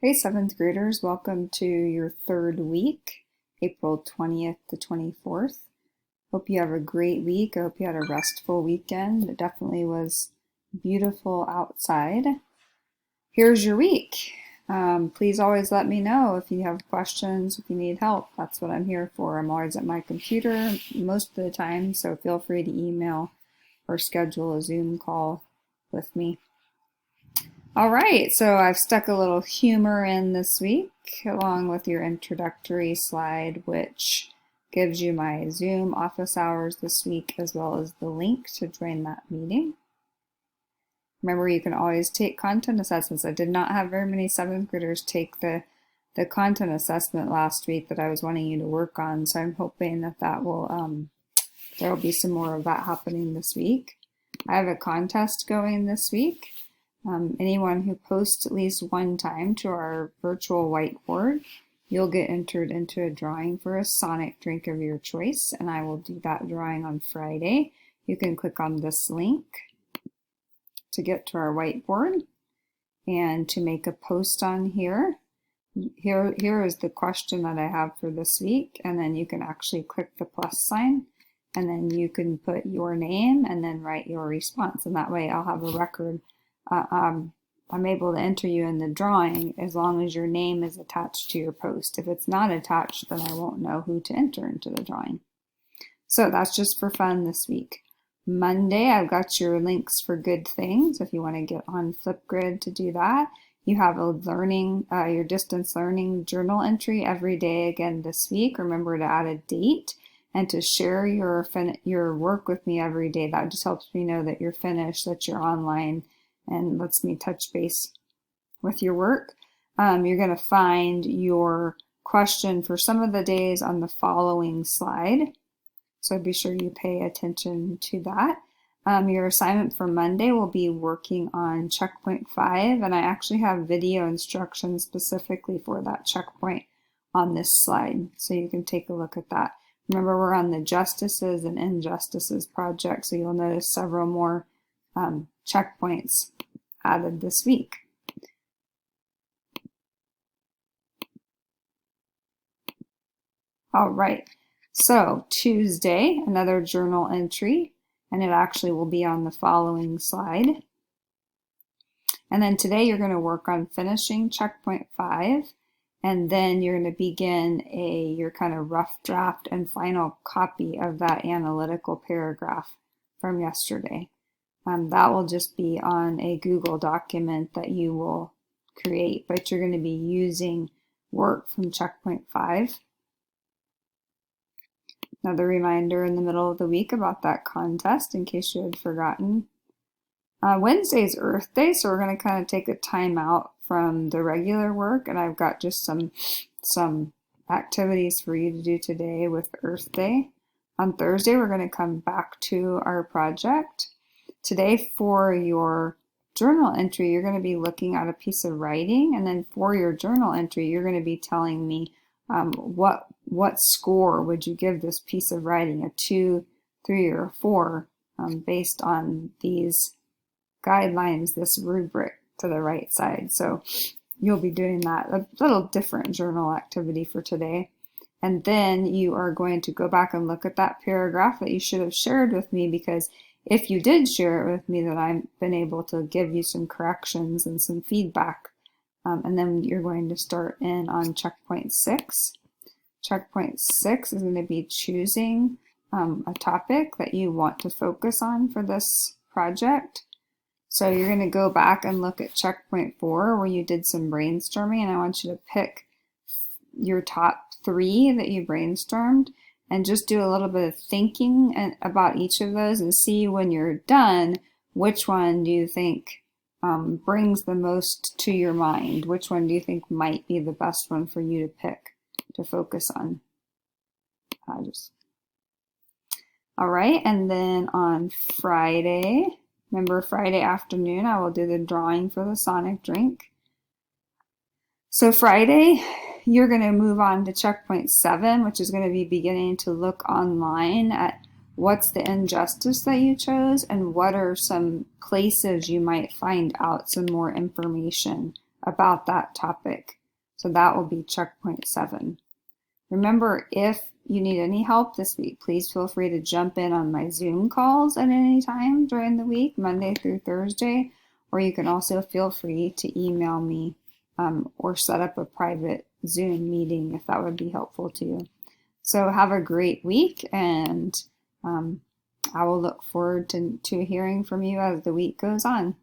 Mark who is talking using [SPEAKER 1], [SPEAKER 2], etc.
[SPEAKER 1] Hey, seventh graders, welcome to your third week, April 20th to 24th. Hope you have a great week. I hope you had a restful weekend. It definitely was beautiful outside. Here's your week. Please always let me know if you have questions, if you need help. That's what I'm here for. I'm always at my computer most of the time, so feel free to email or schedule a Zoom call with me. All right, so I've stuck a little humor in this week along with your introductory slide, which gives you my Zoom office hours this week as well as the link to join that meeting. Remember, you can always take content assessments. I did not have very many seventh graders take the content assessment last week that I was wanting you to work on, so I'm hoping that there will be some more of that happening this week. I have a contest going this week. Anyone who posts at least one time to our virtual whiteboard, you'll get entered into a drawing for a Sonic drink of your choice, and I will do that drawing on Friday. You can click on this link to get to our whiteboard and to make a post on here. Here is the question that I have for this week, and then you can actually click the plus sign, and then you can put your name and then write your response, and that way I'll have a record. I'm able to enter you in the drawing as long as your name is attached to your post. If it's not attached, then I won't know who to enter into the drawing. So that's just for fun this week. Monday, I've got your links for good things if you want to get on Flipgrid to do that. You have a your distance learning journal entry every day again this week. Remember to add a date and to share your work with me every day. That just helps me know that you're finished, that you're online, and lets me touch base with your work. You're going to find your question for some of the days on the following slide, so be sure you pay attention to that. Your assignment for Monday will be working on checkpoint 5, and I actually have video instructions specifically for that checkpoint on this slide, so you can take a look at that. Remember, we're on the Justices and Injustices project, so you'll notice several more checkpoints added this week. All right, so Tuesday, another journal entry, and it actually will be on the following slide. And then today you're going to work on finishing checkpoint 5, and then you're going to begin your kind of rough draft and final copy of that analytical paragraph from yesterday. That will just be on a Google document that you will create, but you're going to be using work from checkpoint 5. Another reminder in the middle of the week about that contest in case you had forgotten. Wednesday is Earth Day, so we're going to kind of take a time out from the regular work, and I've got just some activities for you to do today with Earth Day. On Thursday, we're going to come back to our project. Today, for your journal entry, you're going to be looking at a piece of writing, and then for your journal entry, you're going to be telling me what score would you give this piece of writing, a 2, 3, or 4, based on these guidelines, this rubric to the right side. So you'll be doing that, a little different journal activity for today. And then you are going to go back and look at that paragraph that you should have shared with me, because if you did share it with me, then I've been able to give you some corrections and some feedback. And then you're going to start in on checkpoint 6. Checkpoint 6 is going to be choosing a topic that you want to focus on for this project. So you're going to go back and look at checkpoint 4 where you did some brainstorming, and I want you to pick your top 3 that you brainstormed and just do a little bit of thinking about each of those and see when you're done which one do you think brings the most to your mind, which one do you think might be the best one for you to pick to focus on. All right, and then on Friday, remember Friday afternoon, I will do the drawing for the Sonic drink. So Friday, you're going to move on to checkpoint 7, which is going to be beginning to look online at what's the injustice that you chose and what are some places you might find out some more information about that topic. So that will be checkpoint 7. Remember, if you need any help this week, please feel free to jump in on my Zoom calls at any time during the week, Monday through Thursday, or you can also feel free to email me or set up a private Zoom meeting if that would be helpful to you. So have a great week, and I will look forward to hearing from you as the week goes on.